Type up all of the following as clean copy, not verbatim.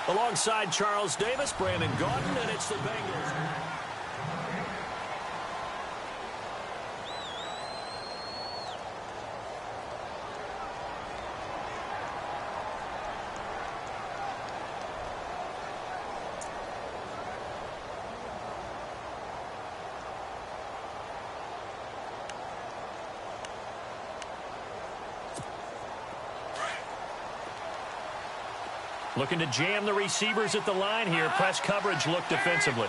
Alongside Charles Davis, Brandon Gaudin, and it's the Bengals. Looking to jam the receivers at the line here. Press coverage look defensively.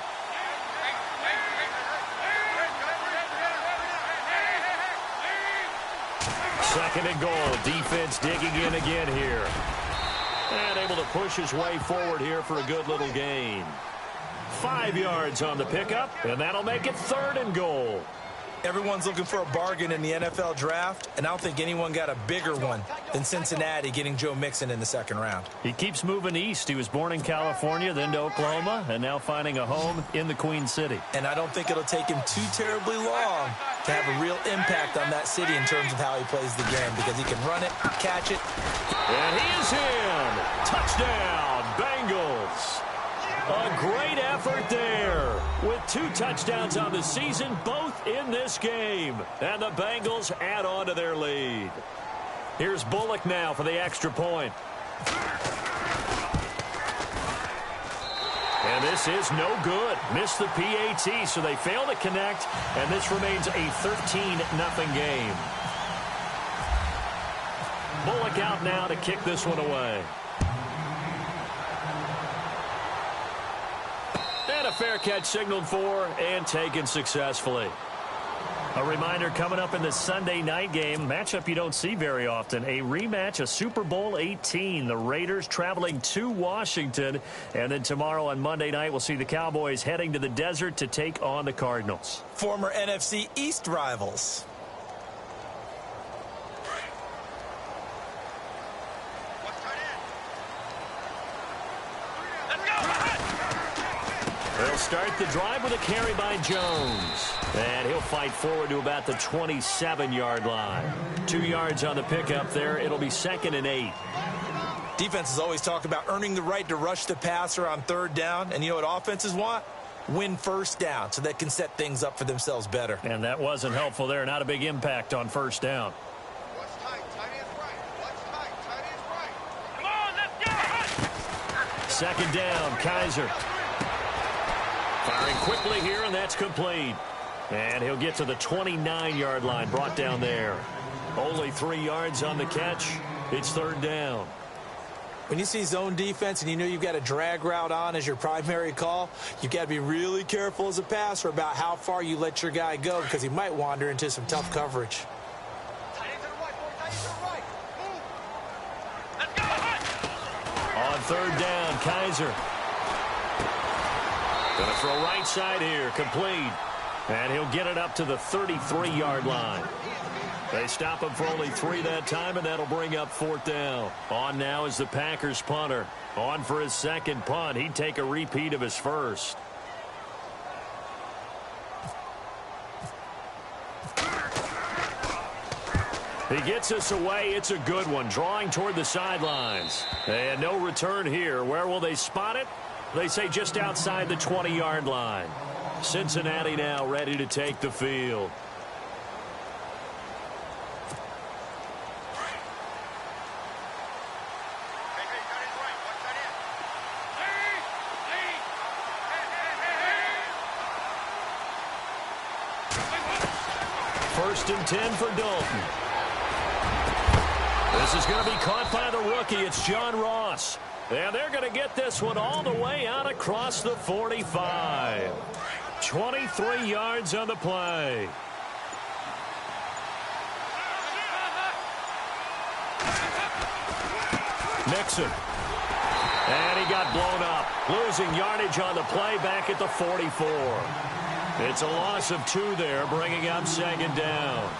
Second and goal. Defense digging in again here. And able to push his way forward here for a good little gain. 5 yards on the pickup, and that'll make it third and goal. Everyone's looking for a bargain in the NFL draft, and I don't think anyone got a bigger one than Cincinnati getting Joe Mixon in the second round. He keeps moving east. He was born in California, then to Oklahoma, and now finding a home in the Queen City. And I don't think it'll take him too terribly long to have a real impact on that city in terms of how he plays the game, because he can run it, catch it. And he is in. Touchdown, Bengals. A great effort there with 2 touchdowns on the season, both in this game. And the Bengals add on to their lead. Here's Bullock now for the extra point. And this is no good. Missed the PAT, so they fail to connect, and this remains a 13-0 game. Bullock out now to kick this one away. And a fair catch signaled for and taken successfully. A reminder coming up in the Sunday night game, matchup you don't see very often, a rematch of Super Bowl 18. The Raiders traveling to Washington. And then tomorrow on Monday night, we'll see the Cowboys heading to the desert to take on the Cardinals. Former NFC East rivals. They'll start the drive with a carry by Jones. And he'll fight forward to about the 27-yard line. 2 yards on the pickup there. It'll be 2nd and 8. Defenses always talk about earning the right to rush the passer on third down. And you know what offenses want? Win first down so they can set things up for themselves better. And that wasn't helpful there. Not a big impact on first down. What's tight? Tight end's right. What's tight? Tight end's right. Come on, let's go. 2nd down, Kaiser. Firing quickly here, and that's complete. And he'll get to the 29-yard line, brought down there. Only 3 yards on the catch. It's 3rd down. When you see zone defense and you know you've got a drag route on as your primary call, you've got to be really careful as a passer about how far you let your guy go, because he might wander into some tough coverage. Tight end to the right, boy. Tight end to the right. Move. Let's go. On 3rd down, Kaiser. Going to throw right side here, complete. And he'll get it up to the 33-yard line. They stop him for only 3 that time, and that'll bring up 4th down. On now is the Packers punter. On for his 2nd punt. He'd take a repeat of his first. He gets us away. It's a good one. Drawing toward the sidelines. And no return here. Where will they spot it? They say just outside the 20-yard line. Cincinnati now ready to take the field. First and 10 for Dalton. This is going to be caught by the rookie. It's John Ross. And they're going to get this one all the way out across the 45. 23 yards on the play. Mixon. And he got blown up. Losing yardage on the play back at the 44. It's a loss of 2 there, bringing up 2nd down.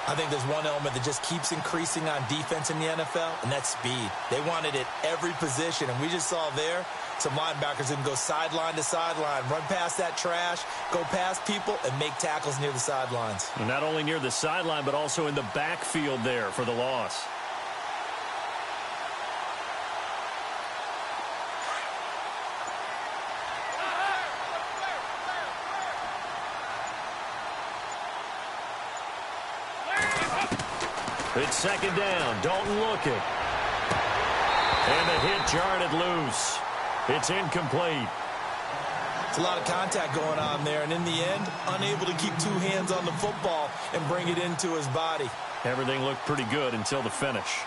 I think there's one element that just keeps increasing on defense in the NFL, and that's speed. They want it at every position, and we just saw there some linebackers that can go sideline to sideline, run past that trash, go past people, and make tackles near the sidelines. And not only near the sideline, but also in the backfield there for the loss. It's second down. Dalton looking. And the hit jarred it loose. It's incomplete. It's a lot of contact going on there, and in the end, unable to keep two hands on the football and bring it into his body. Everything looked pretty good until the finish.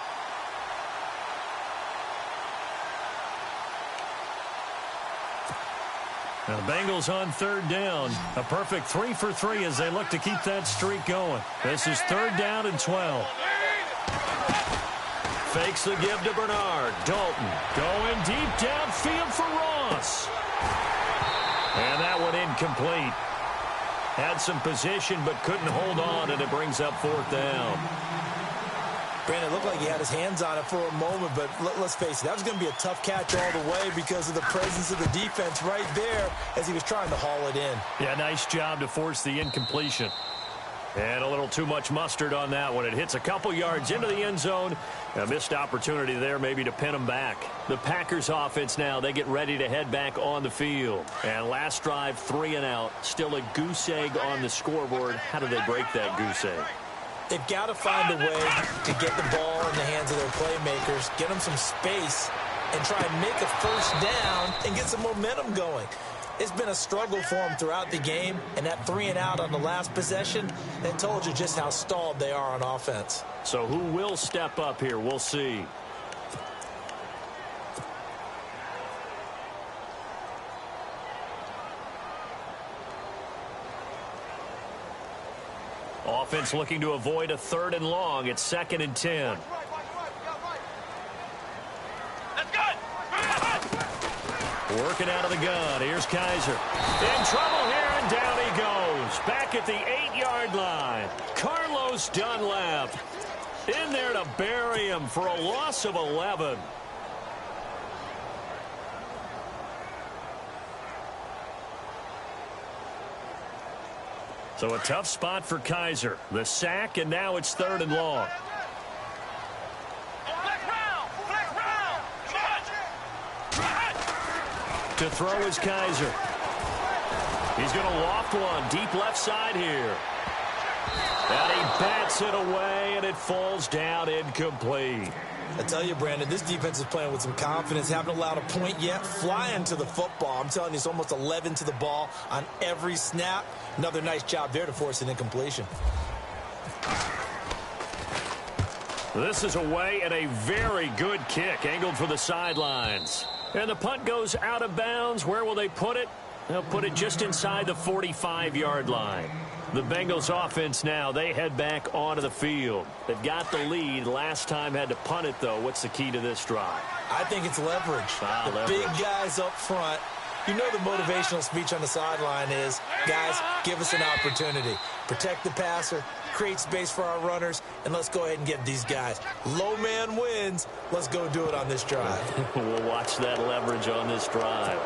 Now the Bengals on third down. A perfect 3 for 3 as they look to keep that streak going. This is third down and 12. Fakes the give to Bernard. Dalton going deep downfield for Ross. And that one incomplete. Had some position but couldn't hold on, and it brings up fourth down. Brandon, it looked like he had his hands on it for a moment, but let's face it, that was going to be a tough catch all the way because of the presence of the defense right there as he was trying to haul it in. Yeah, nice job to force the incompletion. And a little too much mustard on that one. It hits a couple yards into the end zone. A missed opportunity there maybe to pin them back. The Packers offense now, they get ready to head back on the field. And last drive, 3 and out. Still a goose egg on the scoreboard. How do they break that goose egg? They've got to find a way to get the ball in the hands of their playmakers, get them some space, and try and make a first down and get some momentum going. It's been a struggle for them throughout the game, and that 3 and out on the last possession, that told you just how stalled they are on offense. So who will step up here? We'll see. Offense looking to avoid a 3rd and long. It's 2nd and 10. Working out of the gun. Here's Kaiser. In trouble here, and down he goes. Back at the 8-yard line. Carlos Dunlap in there to bury him for a loss of 11. So a tough spot for Kaiser. The sack, and now it's 3rd and long. To throw is Kaiser. He's going to loft one deep left side here. And he bats it away, and it falls down incomplete. I tell you, Brandon, this defense is playing with some confidence. Haven't allowed a point yet. Flying to the football. I'm telling you, it's almost 11 to the ball on every snap. Another nice job there to force an incompletion. This is away, and a very good kick angled for the sidelines. And the punt goes out of bounds. Where will they put it? They'll put it just inside the 45-yard line. The Bengals offense now, they head back onto the field. They've got the lead. Last time had to punt it, though. What's the key to this drive? I think it's leverage. Big guys up front. You know the motivational speech on the sideline is, guys, give us an opportunity. Protect the passer, create space for our runners, and let's go ahead and get these guys. Low man wins. Let's go do it on this drive. We'll watch that leverage on this drive.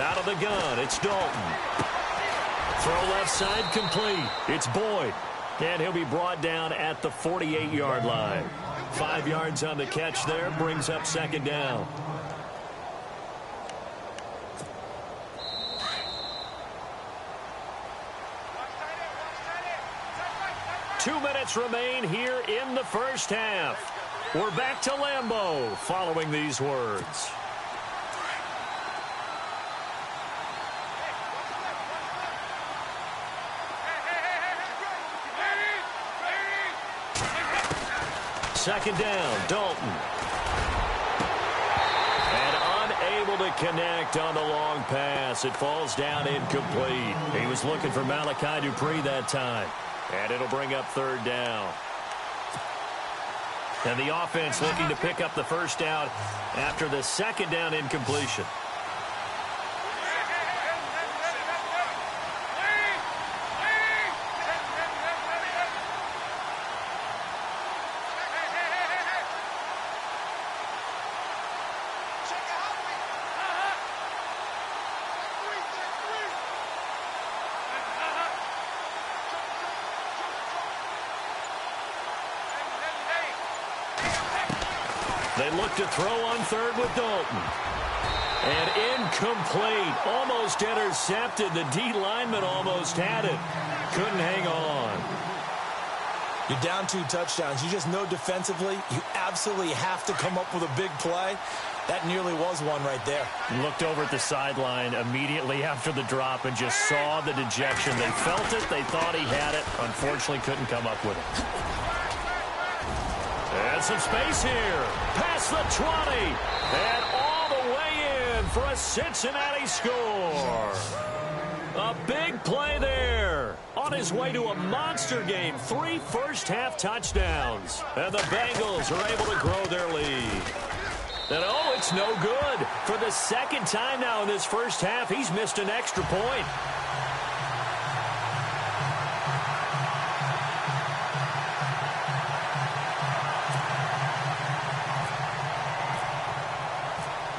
Out of the gun, it's Dalton. Throw left side complete. It's Boyd. And he'll be brought down at the 48-yard line. 5 yards on the catch there, brings up 2nd down. Two minutes remain here in the first half. We're back to Lambeau following these words. Second down, Dalton. And unable to connect on the long pass. It falls down incomplete. He was looking for Malachi Dupree that time. And it'll bring up 3rd down. And the offense looking to pick up the first down after the 2nd down incompletion. They look to throw on third with Dalton. And incomplete. Almost intercepted. The D lineman almost had it. Couldn't hang on. You're down 2 touchdowns. You just know defensively you absolutely have to come up with a big play. That nearly was one right there. Looked over at the sideline immediately after the drop and just saw the dejection. They felt it. They thought he had it. Unfortunately, couldn't come up with it. And some space here. Past the 20. And all the way in for a Cincinnati score. A big play there. On his way to a monster game. 3 first-half touchdowns. And the Bengals are able to grow their lead. And, oh, it's no good. For the second time now in this first half, he's missed an extra point.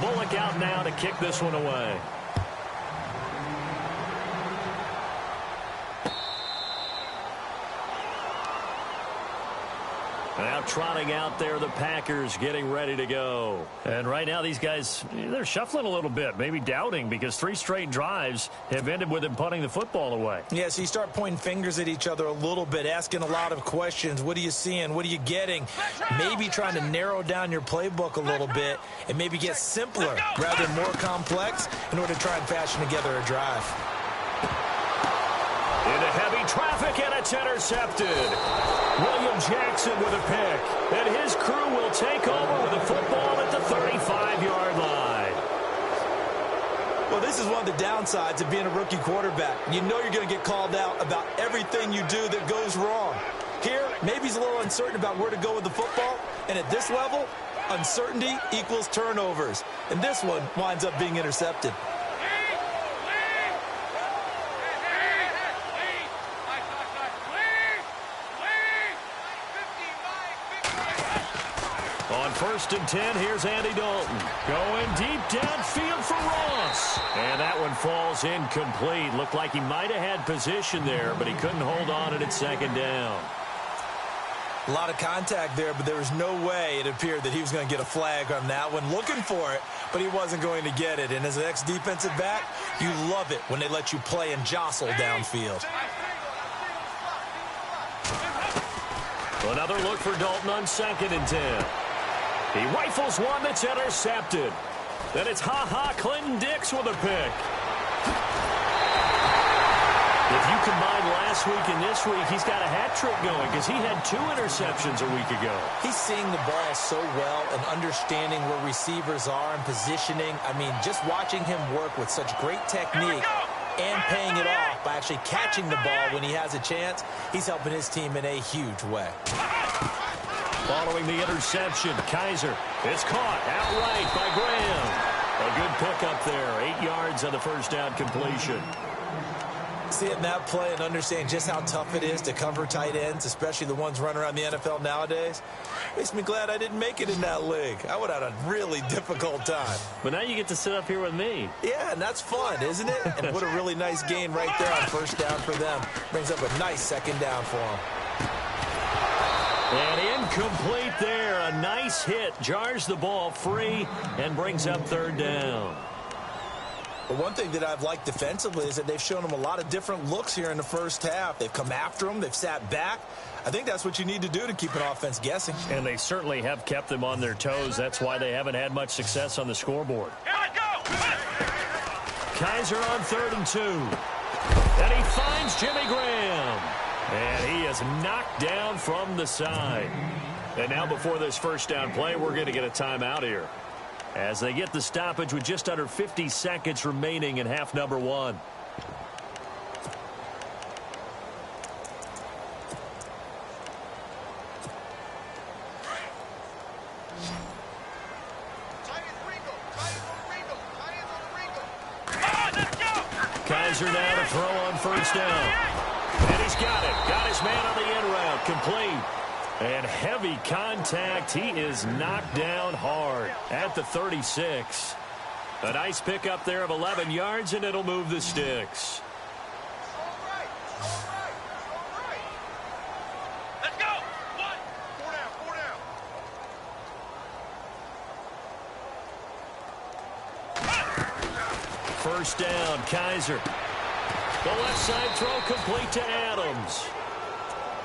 Bullock out now to kick this one away. Now trotting out there, the Packers getting ready to go. And right now, these guys, they're shuffling a little bit, maybe doubting, because 3 straight drives have ended with them punting the football away. Yeah, so you start pointing fingers at each other a little bit, asking a lot of questions. What are you seeing? What are you getting? Maybe trying to narrow down your playbook a little bit and maybe get simpler rather than more complex in order to try and fashion together a drive. Into heavy traffic, and it's intercepted. William Jackson with a pick. And his crew will take over with the football at the 35-yard line. Well, this is one of the downsides of being a rookie quarterback. You know you're going to get called out about everything you do that goes wrong. Here, maybe he's a little uncertain about where to go with the football. And at this level, uncertainty equals turnovers. And this one winds up being intercepted. On 1st and 10, here's Andy Dalton. Going deep downfield for Ross. And that one falls incomplete. Looked like he might have had position there, but he couldn't hold on at second down. A lot of contact there, but there was no way it appeared that he was going to get a flag on that one. Looking for it, but he wasn't going to get it. And as an ex-defensive back, you love it when they let you play and jostle downfield. Another look for Dalton on 2nd and 10. He rifles one that's intercepted. Then it's Clinton Dix with a pick. If you combine last week and this week, he's got a hat trick going because he had 2 interceptions a week ago. He's seeing the ball so well and understanding where receivers are and positioning. I mean, just watching him work with such great technique and paying it off by actually catching the ball when he has a chance, he's helping his team in a huge way. Following the interception, Kaiser is caught outright by Graham. A good pickup there, 8 yards on the first down completion. Seeing that play and understand just how tough it is to cover tight ends, especially the ones running around the NFL nowadays, makes me glad I didn't make it in that league. I would have had a really difficult time. But now you get to sit up here with me. Yeah, and that's fun, isn't it? And what a really nice gain right there on first down for them. Brings up a nice second down for them. And incomplete there. A nice hit. Jars the ball free and brings up 3rd down. But one thing that I've liked defensively is that they've shown them a lot of different looks here in the first half. They've come after them. They've sat back. I think that's what you need to do to keep an offense guessing. And they certainly have kept them on their toes. That's why they haven't had much success on the scoreboard. Kaiser on 3rd and 2. And he finds Jimmy Graham. And he is knocked down from the side. And now before this first down play, we're going to get a timeout here, as they get the stoppage with just under 50 seconds remaining in half number 1. Kaiser now to throw on first down. And he's got it. Got his man on the end route. Complete. And heavy contact. He is knocked down hard at the 36. A nice pickup there of 11 yards, and it'll move the sticks. first down. Kaiser. The left side throw complete to Adams.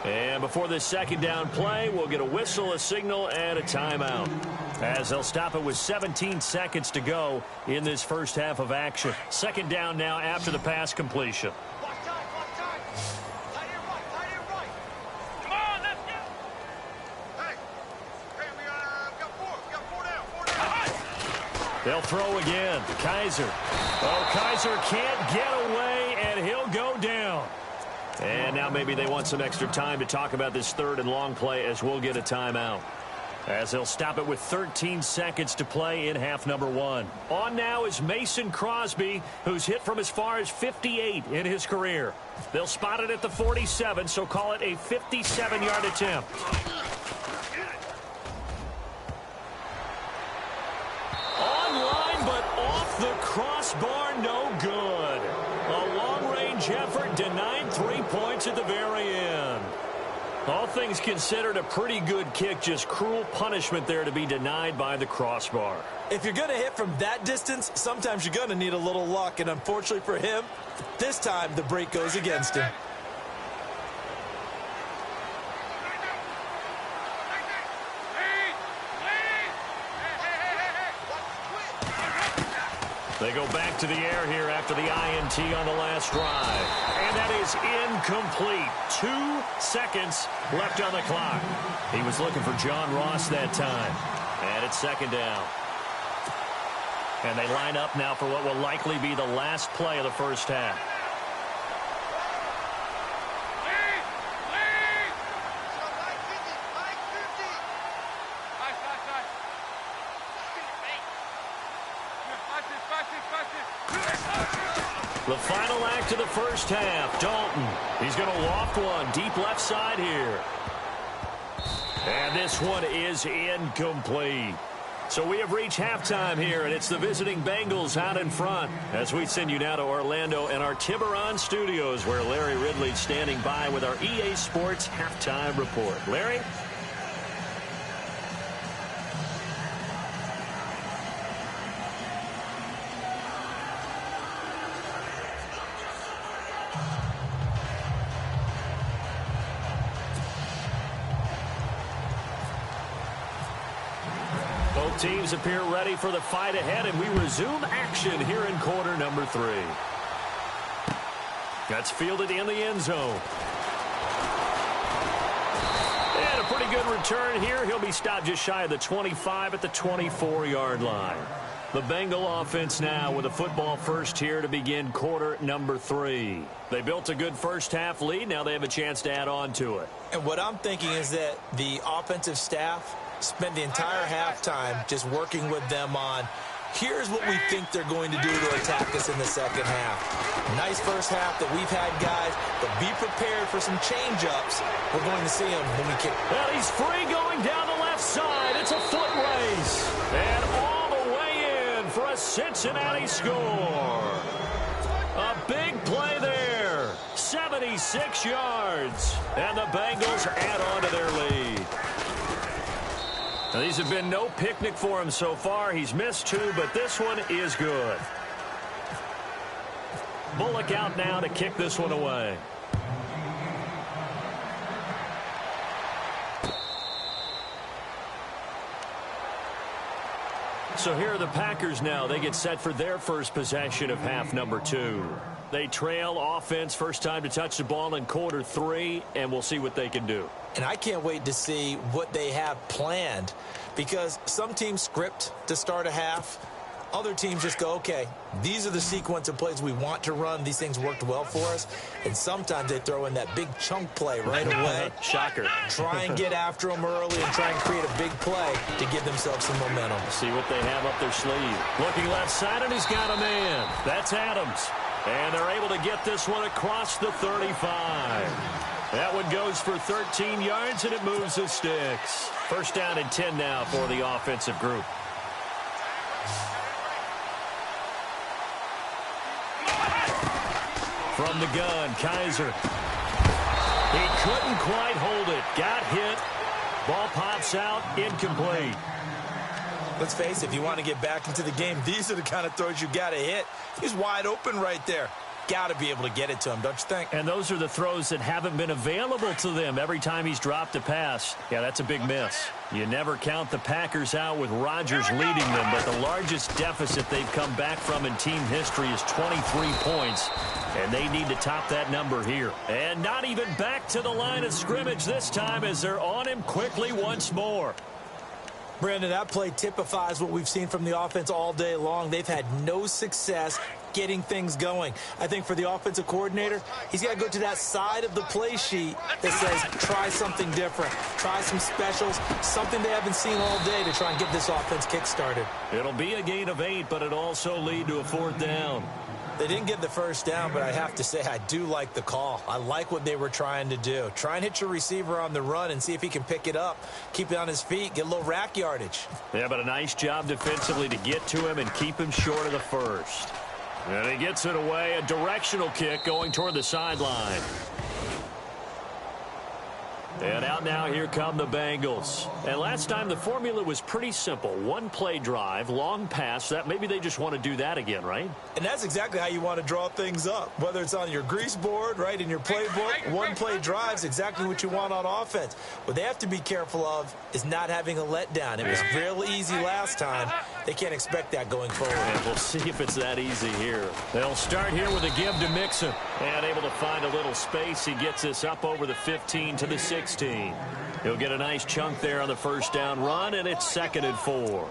And before this second down play, we'll get a whistle, a signal, and a timeout, as they'll stop it with 17 seconds to go in this first half of action. Second down now after the pass completion. Watch time, watch time. Tight end right, tight end right. Come on, let's go. Hey, we got four down. They'll throw again. Kaiser. Oh, Kaiser can't get away, and he'll go down. And now maybe they want some extra time to talk about this third and long play, as we'll get a timeout, as they'll stop it with 13 seconds to play in half number one. On now is Mason Crosby, who's hit from as far as 58 in his career. They'll spot it at the 47, so call it a 57-yard attempt. Online, but off the crossbar, no good. A long-range effort denied 3 points at the very end. All things considered, a pretty good kick, just cruel punishment there to be denied by the crossbar. If you're going to hit from that distance, sometimes you're going to need a little luck, and unfortunately for him, this time the break goes against him. They go back to the air here after the INT on the last drive. And that is incomplete. 2 seconds left on the clock. He was looking for John Ross that time. And it's second down. And they line up now for what will likely be the last play of the first half. The final act of the first half. Dalton. He's going to loft one deep left side here. And this one is incomplete. So we have reached halftime here, and it's the visiting Bengals out in front, as we send you now to Orlando and our Tiburon studios, where Larry Ridley's standing by with our EA Sports halftime report. Larry? Both teams appear ready for the fight ahead, and we resume action here in quarter number 3. That's fielded in the end zone. And a pretty good return here. He'll be stopped just shy of the 25 at the 24-yard line. The Bengal offense now with a football first here to begin quarter number 3. They built a good first half lead. Now they have a chance to add on to it. And what I'm thinking is that the offensive staff spend the entire halftime just working with them on, here's what we think they're going to do to attack us in the second half. Nice first half that we've had, guys, but be prepared for some change-ups. We're going to see them when we kick. Well, he's free going down the left side. It's a foot race. And all the way in for a Cincinnati score. A big play there. 76 yards. And the Bengals add on to their lead. Now, these have been no picnic for him so far. He's missed 2, but this one is good. Bullock out now to kick this one away. So here are the Packers now. They get set for their first possession of half number 2. They trail offense, first time to touch the ball in quarter 3, and we'll see what they can do. And I can't wait to see what they have planned, because some teams script to start a half. Other teams just go, okay, these are the sequence of plays we want to run. These things worked well for us. And sometimes they throw in that big chunk play right away. Shocker. Try and get after them early and try and create a big play to give themselves some momentum. See what they have up their sleeve. Looking left side, and he's got a man. That's Adams. And they're able to get this one across the 35. That one goes for 13 yards, and it moves the sticks. First down and 10 now for the offensive group. From the gun, Kaiser. He couldn't quite hold it. Got hit. Ball pops out, incomplete. Let's face it, if you want to get back into the game, these are the kind of throws you got to hit. He's wide open right there. Got to be able to get it to him, don't you think? And those are the throws that haven't been available to them every time he's dropped a pass. Yeah, that's a big miss. You never count the Packers out with Rodgers leading them, but the largest deficit they've come back from in team history is 23 points, and they need to top that number here. And not even back to the line of scrimmage this time as they're on him quickly once more. Brandon, that play typifies what we've seen from the offense all day long. They've had no success getting things going. I think for the offensive coordinator, he's got to go to that side of the play sheet that says try something different, try some specials, something they haven't seen all day to try and get this offense kick-started. It'll be a gain of 8, but it'll also lead to a 4th down. They didn't get the first down, but I have to say I do like the call. I like what they were trying to do. Try and hit your receiver on the run and see if he can pick it up, keep it on his feet, get a little rack yardage. Yeah, but a nice job defensively to get to him and keep him short of the first. And he gets it away, a directional kick going toward the sideline. And out now, here come the Bengals. And last time, the formula was pretty simple. One-play drive, long pass. That maybe they just want to do that again, right? And that's exactly how you want to draw things up. Whether it's on your grease board, right, in your playbook, one-play drive is exactly what you want on offense. What they have to be careful of is not having a letdown. It was real easy last time. They can't expect that going forward. And we'll see if it's that easy here. They'll start here with a give to Mixon. And able to find a little space. He gets this up over the 15 to the 16. He'll get a nice chunk there on the first down run, and it's 2nd and 4.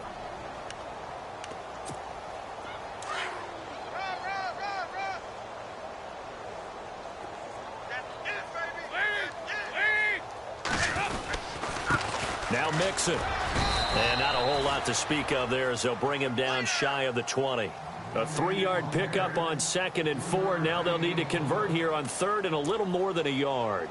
Now Mixon. And not a whole lot to speak of there as they'll bring him down shy of the 20. A 3-yard pickup on 2nd and 4. Now they'll need to convert here on 3rd and a little more than a yard.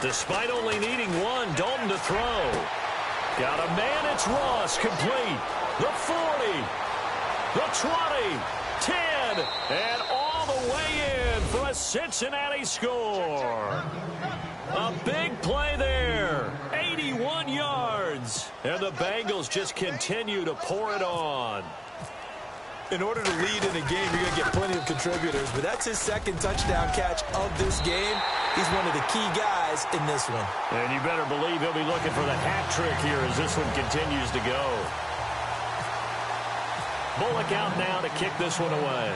Despite only needing one, Dalton to throw. Got a man, it's Ross, complete. The 40, the 20, 10, and all the way in for a Cincinnati score. A big play there, 81 yards. And the Bengals just continue to pour it on. In order to lead in a game, you're going to get plenty of contributors, but that's his 2nd touchdown catch of this game. He's one of the key guys in this one. And you better believe he'll be looking for the hat trick here as this one continues to go. Bullock out now to kick this one away.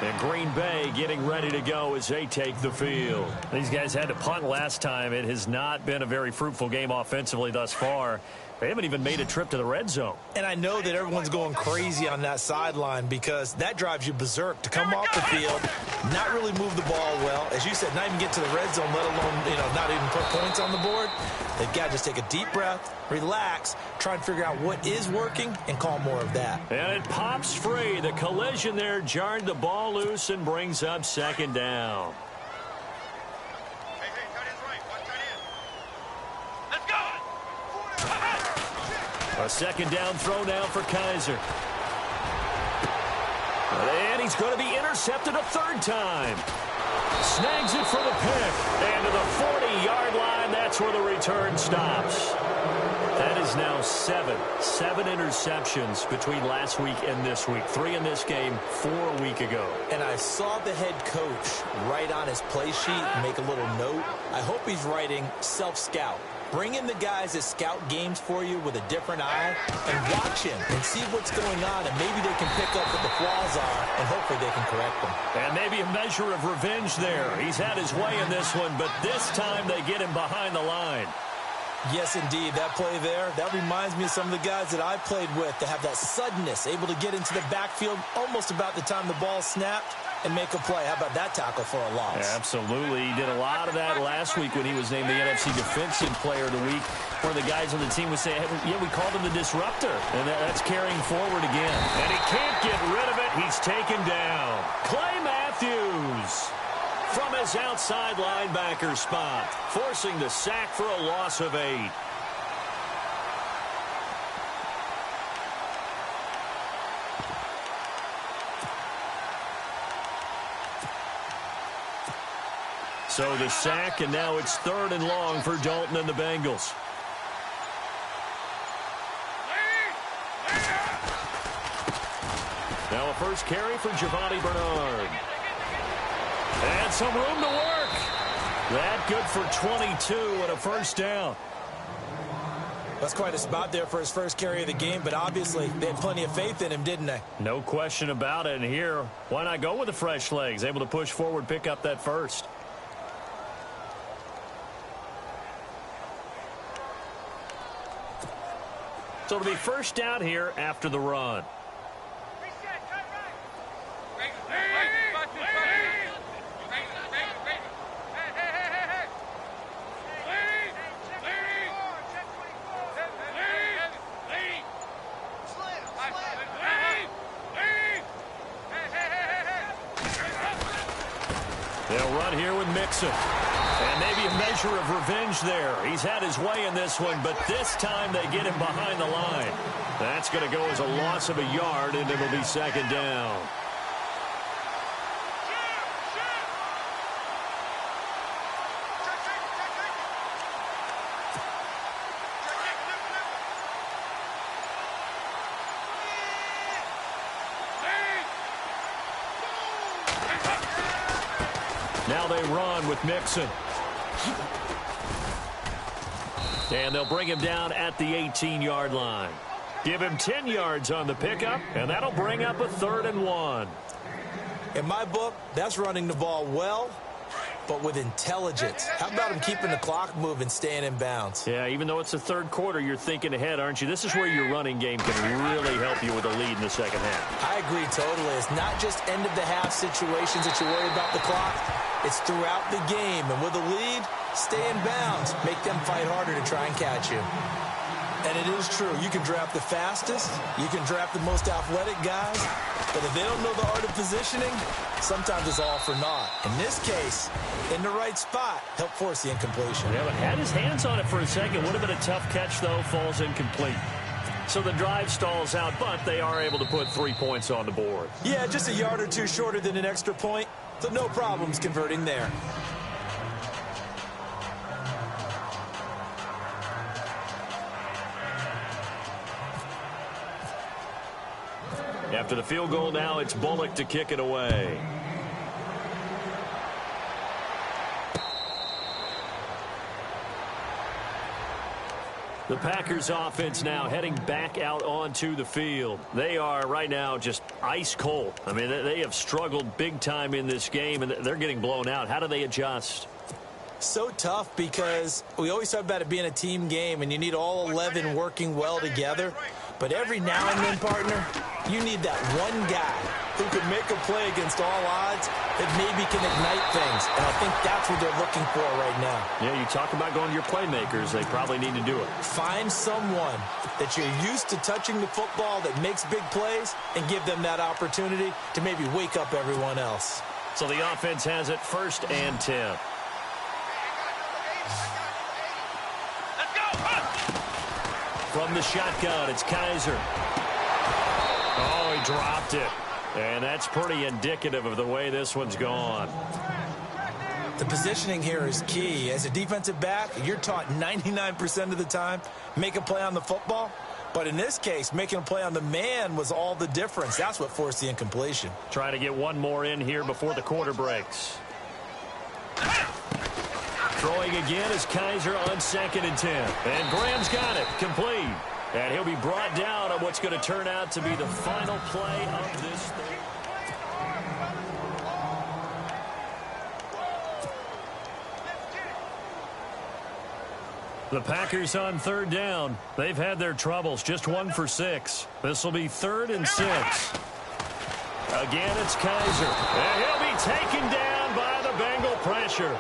And Green Bay getting ready to go as they take the field. These guys had to punt last time. It has not been a very fruitful game offensively thus far. They haven't even made a trip to the red zone. And I know that everyone's going crazy on that sideline because that drives you berserk to come off the field, not really move the ball well. As you said, not even get to the red zone, let alone, not even put points on the board. They've got to just take a deep breath, relax, try and figure out what is working, and call more of that. And it pops free. The collision there jarred the ball loose and brings up 2nd down. A 2nd down throw now for Kaiser. And he's going to be intercepted a 3rd time. Snags it for the pick. And to the 40-yard line, that's where the return stops. That is now 7 interceptions between last week and this week. 3 in this game, 4 a week ago. And I saw the head coach write on his play sheet, make a little note. I hope he's writing self-scout. Bring in the guys that scout games for you with a different eye and watch him and see what's going on, and maybe they can pick up what the flaws are, and hopefully they can correct them. And maybe a measure of revenge there. He's had his way in this one, but this time they get him behind the line. Yes, indeed. That play there, that reminds me of some of the guys that I played with that have that suddenness, able to get into the backfield almost about the time the ball snapped. and make a play. How about that tackle for a loss? Yeah, absolutely. He did a lot of that last week when he was named the NFC Defensive Player of the Week, where the guys on the team would say, hey, yeah, we called him the disruptor. And that's carrying forward again. And he can't get rid of it. He's taken down. Clay Matthews from his outside linebacker spot, forcing the sack for a loss of 8. So the sack, and now it's 3rd and long for Dalton and the Bengals. Now a first carry for Giovanni Bernard. And some room to work. That good for 22 and a first down. That's quite a spot there for his first carry of the game, but obviously they had plenty of faith in him, didn't they? No question about it. And here, why not go with the fresh legs? Able to push forward, pick up that first. So it'll be first down here after the run. They'll run here with Mixon. And maybe a measure of revenge there. He's had his way in this one, but this time they get him behind the line. That's going to go as a loss of a yard, and it'll be 2nd down. Now they run with Mixon. And they'll bring him down at the 18-yard line. Give him 10 yards on the pickup, and that'll bring up a 3rd and 1. In my book, that's running the ball well, but with intelligence. How about him keeping the clock moving, staying in bounds? Yeah, even though it's the 3rd quarter, you're thinking ahead, aren't you? This is where your running game can really help you with a lead in the 2nd half. I agree totally. It's not just end-of-the-half situations that you worry about the clock. It's throughout the game. And with a lead, stay in bounds. Make them fight harder to try and catch you. And it is true. You can draft the fastest. You can draft the most athletic guys. But if they don't know the art of positioning, sometimes it's all for naught. In this case, in the right spot, help force the incompletion. Yeah, but had his hands on it for a second. Would have been a tough catch, though. Falls incomplete. So the drive stalls out, but they are able to put 3 points on the board. Yeah, just a yard or two shorter than an extra point. So no problems converting there. After the field goal now, it's Bullock to kick it away. The Packers offense now heading back out onto the field. They are right now just ice cold. I mean, they have struggled big time in this game, and they're getting blown out. How do they adjust? So tough because we always talk about it being a team game, and you need all 11 working well together. But every now and then, partner, you need that one guy who can make a play against all odds that maybe can ignite things. And I think that's what they're looking for right now. Yeah, you talk about going to your playmakers. They probably need to do it. Find someone that you're used to touching the football that makes big plays and give them that opportunity to maybe wake up everyone else. So the offense has it 1st and 10. From the shotgun, it's Kaiser. Oh, he dropped it. And that's pretty indicative of the way this one's gone. The positioning here is key. As a defensive back, you're taught 99% of the time, make a play on the football. But in this case, making a play on the man was all the difference. That's what forced the incompletion. Trying to get one more in here before the quarter breaks. Throwing again is Kaiser on 2nd and 10. And Graham's got it. Complete. And he'll be brought down on what's going to turn out to be the final play of this thing. The Packers on 3rd down. They've had their troubles. Just 1 for 6. This will be 3rd and 6. Again, it's Kaiser. And he'll be taken down by the Bengal pressure.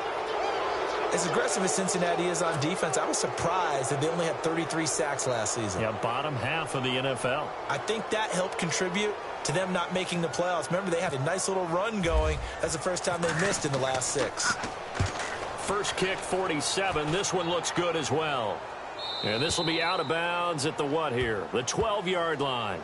As aggressive as Cincinnati is on defense, I was surprised that they only had 33 sacks last season. Yeah, bottom half of the NFL. I think that helped contribute to them not making the playoffs. Remember, they had a nice little run going. That's the first time they missed in the last 6. First kick, 47. This one looks good as well. And this will be out of bounds at the what here? The 12-yard line.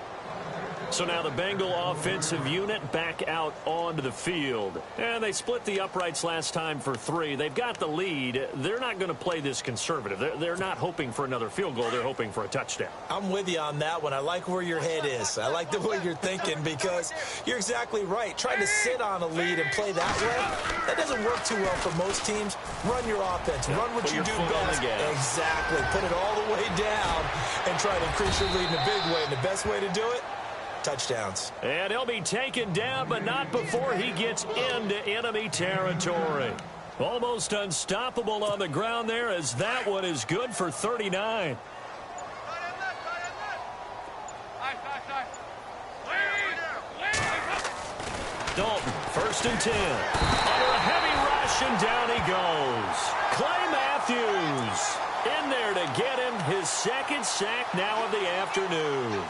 So now the Bengal offensive unit back out onto the field. And they split the uprights last time for 3. They've got the lead. They're not going to play this conservative. They're not hoping for another field goal. They're hoping for a touchdown. I'm with you on that one. I like where your head is. I like the way you're thinking because you're exactly right. Trying to sit on a lead and play that way, that doesn't work too well for most teams. Run your offense. Run what you do best. Exactly. Put it all the way down and try to increase your lead in a big way. And the best way to do it, touchdowns. And he'll be taken down, but not before he gets into enemy territory. Almost unstoppable on the ground there, as that one is good for 39. Dalton, 1st and 10. Under a heavy rush, and down he goes. Clay Matthews in there to get him his 2nd sack now of the afternoon.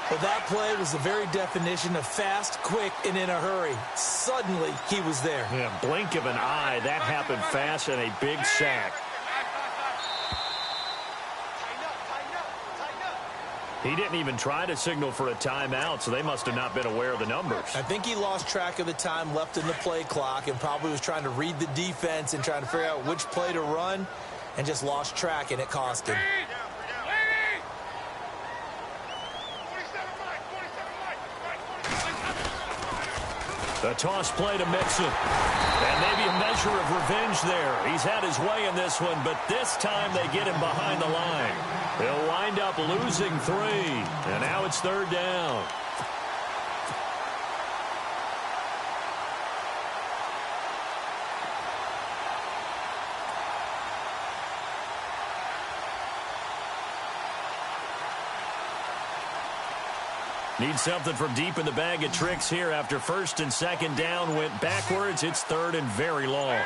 Well, that play was the very definition of fast, quick, and in a hurry. Suddenly, he was there. Yeah, blink of an eye. That happened fast, and a big sack. He didn't even try to signal for a timeout, so they must have not been aware of the numbers. I think he lost track of the time left in the play clock and probably was trying to read the defense and trying to figure out which play to run and just lost track, and it cost him. The toss play to Mixon. And maybe a measure of revenge there. He's had his way in this one, but this time they get him behind the line. They'll wind up losing 3. And now it's 3rd down. Need something from deep in the bag of tricks here after 1st and 2nd down went backwards. It's 3rd and very long.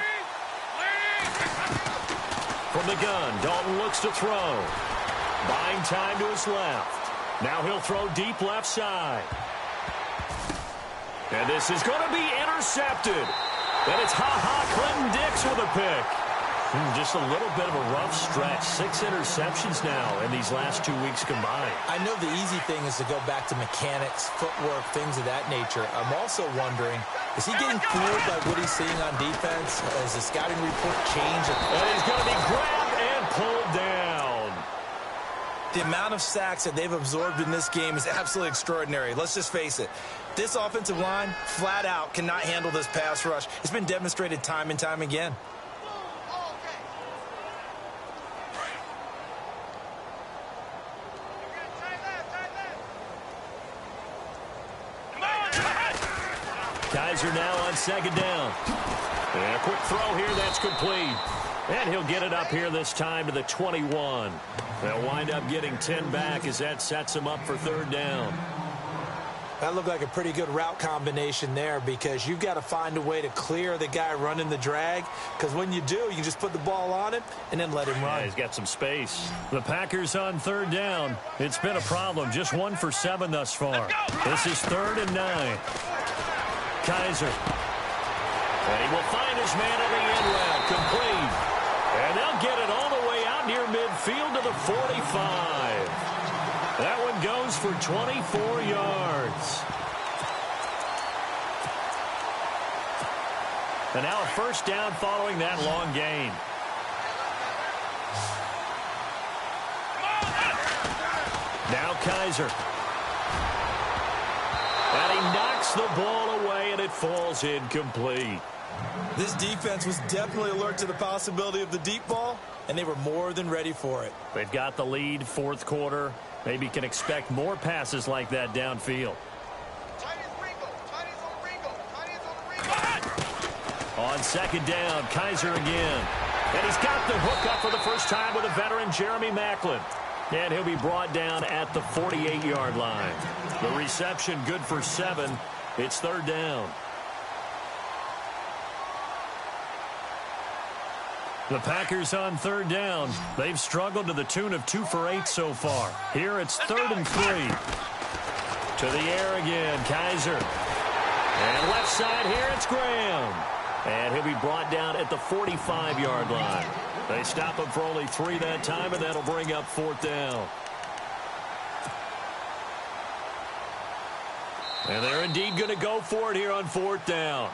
From the gun, Dalton looks to throw. Buying time to his left. Now he'll throw deep left side. And this is going to be intercepted. And it's Clinton Dix with a pick. Just a little bit of a rough stretch. 6 interceptions now in these last 2 weeks combined. I know the easy thing is to go back to mechanics, footwork, things of that nature. I'm also wondering, is he getting fooled by what he's seeing on defense? Has the scouting report changed? And he's going to be grabbed and pulled down. The amount of sacks that they've absorbed in this game is absolutely extraordinary. Let's just face it. This offensive line, flat out, cannot handle this pass rush. It's been demonstrated time and time again. Kaiser now on 2nd down. And a quick throw here, that's complete. And he'll get it up here this time to the 21. They'll wind up getting 10 back as that sets him up for 3rd down. That looked like a pretty good route combination there because you've got to find a way to clear the guy running the drag, because when you do, you can just put the ball on him and then let him run. Yeah, he's got some space. The Packers on 3rd down. It's been a problem. Just 1 for 7 thus far. This is 3rd and 9. Kaiser. And he will find his man on the end route. Complete. And they'll get it all the way out near midfield to the 45. That one goes for 24 yards. And now a 1st down following that long gain. Now Kaiser. And he knocks the ball away, and it falls incomplete. This defense was definitely alert to the possibility of the deep ball, and they were more than ready for it. They've got the lead, 4th quarter. Maybe can expect more passes like that downfield. On 2nd down, Kaiser again. And he's got the hook up for the first time with a veteran, Jeremy Maclin. And he'll be brought down at the 48-yard line. The reception good for 7. It's third down. The Packers on third down. They've struggled to the tune of 2 for 8 so far. Here it's 3rd and 3. To the air again, Kaiser. And left side here, it's Graham. And he'll be brought down at the 45-yard line. They stop him for only 3 that time, and that'll bring up 4th down. And they're indeed going to go for it here on 4th down.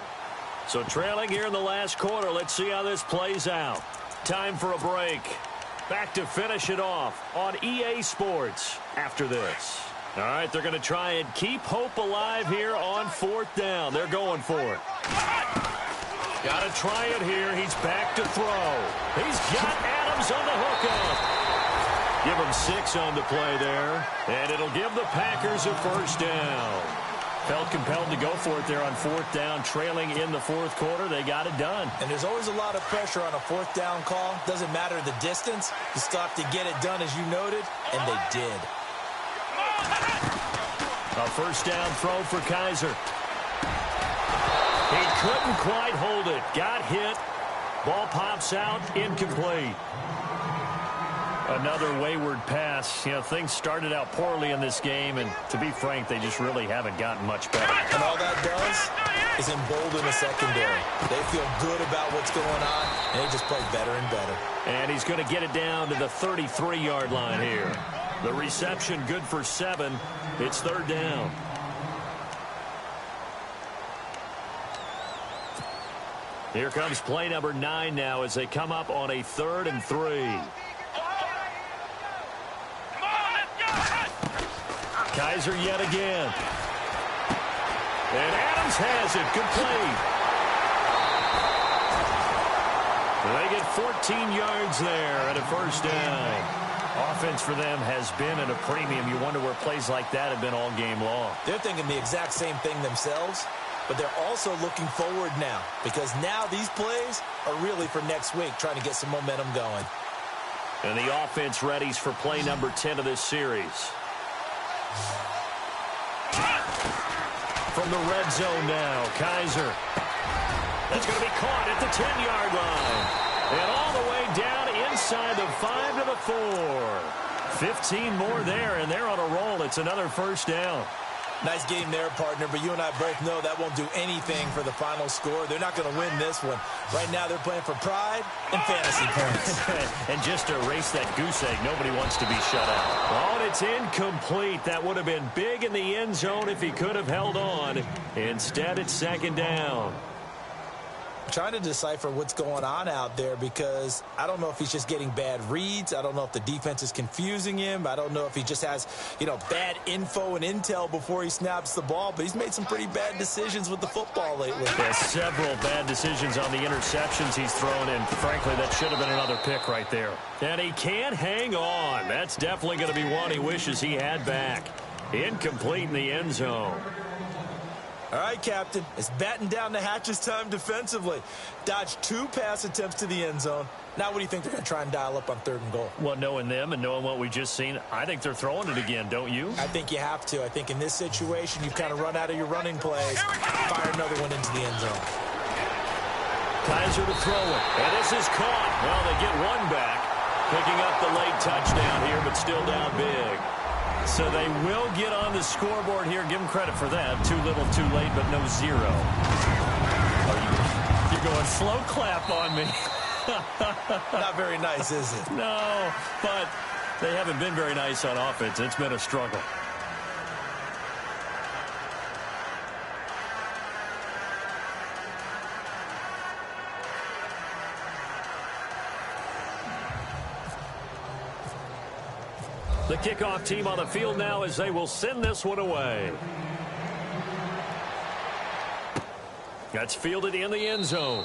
So trailing here in the last quarter. Let's see how this plays out. Time for a break. Back to finish it off on EA Sports after this. All right, they're going to try and keep hope alive here on 4th down. They're going for it. Got to try it here. He's back to throw. He's got Adams on the hookup. Give him 6 on the play there. And it'll give the Packers a first down. Felt compelled to go for it there on 4th down, trailing in the 4th quarter. They got it done. And there's always a lot of pressure on a 4th down call. Doesn't matter the distance. You still have to get it done, as you noted, and they did. A first down throw for Kaiser. He couldn't quite hold it. Got hit. Ball pops out, incomplete. Another wayward pass. You know, things started out poorly in this game, and to be frank, they just really haven't gotten much better. And all that does is embolden the secondary. They feel good about what's going on, and they just play better and better. And he's going to get it down to the 33-yard line here. The reception good for 7. It's 3rd down. Here comes play number 9 now as they come up on a 3rd and 3. Kaiser yet again. And Adams has it complete. They get 14 yards there and a first down. Offense for them has been at a premium. You wonder where plays like that have been all game long. They're thinking the exact same thing themselves, but they're also looking forward now because now these plays are really for next week, trying to get some momentum going. And the offense readies for play number 10 of this series. From the red zone now, Kaiser. That's going to be caught at the 10-yard line. And all the way down inside the 5 to the 4. 15 more there, and they're on a roll. It's another first down. Nice game there, partner, but you and I both know that won't do anything for the final score. They're not going to win this one. Right now they're playing for pride and fantasy points. And just to erase that goose egg, nobody wants to be shut out. Oh, and it's incomplete. That would have been big in the end zone if he could have held on. Instead, it's 2nd down. Trying to decipher what's going on out there because I don't know if he's just getting bad reads. I don't know if the defense is confusing him. I don't know if he just has, bad info and intel before he snaps the ball, but he's made some pretty bad decisions with the football lately. Yeah, several bad decisions on the interceptions he's thrown, and frankly, that should have been another pick right there. And he can't hang on. That's definitely going to be one he wishes he had back. Incomplete in the end zone. All right, Captain, it's batten down the hatches time defensively. Dodged 2 pass attempts to the end zone. Now what do you think they're going to try and dial up on 3rd and goal? Well, knowing them and knowing what we just seen, I think they're throwing it again, don't you? I think you have to. I think in this situation, you've kind of run out of your running plays. Fire another one into the end zone. Kaiser to throw it. And this is caught. Well, they get one back. Picking up the late touchdown here, but still down big. So they will get on the scoreboard here. Give them credit for that. Too little, too late, but no 0. You're going slow clap on me. Not very nice, is it? No, but they haven't been very nice on offense. It's been a struggle. The kickoff team on the field now as they will send this one away. That's fielded in the end zone.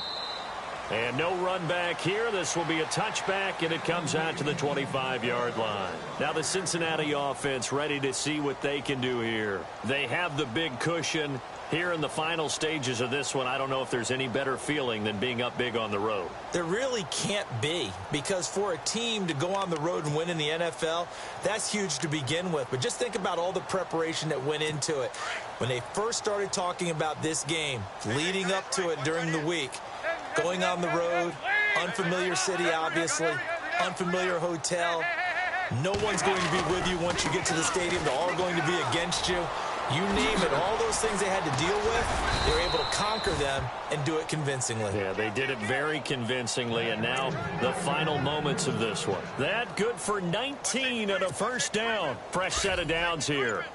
And no run back here. This will be a touchback, and it comes out to the 25-yard line. Now the Cincinnati offense ready to see what they can do here. They have the big cushion. Here in the final stages of this one, I don't know if there's any better feeling than being up big on the road. There really can't be, because for a team to go on the road and win in the NFL, that's huge to begin with. But just think about all the preparation that went into it. When they first started talking about this game, leading up to it during the week, going on the road, unfamiliar city, obviously, unfamiliar hotel. No one's going to be with you once you get to the stadium. They're all going to be against you. You name it, all those things they had to deal with, they were able to conquer them and do it convincingly. Yeah, they did it very convincingly, and now the final moments of this one. That good for 19 and a first down. Fresh set of downs here.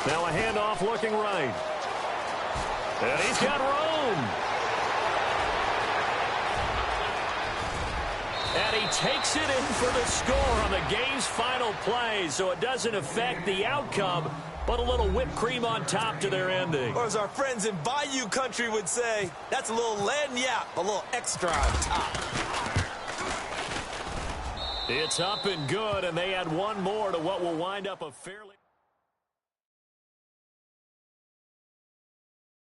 Now a handoff looking right. And he's got Rome. And he takes it in for the score on the game's final play, so it doesn't affect the outcome, but a little whipped cream on top to their ending. Or as our friends in Bayou country would say, that's a little lagniappe, a little extra on top. It's up and good, and they add one more to what will wind up a fairly...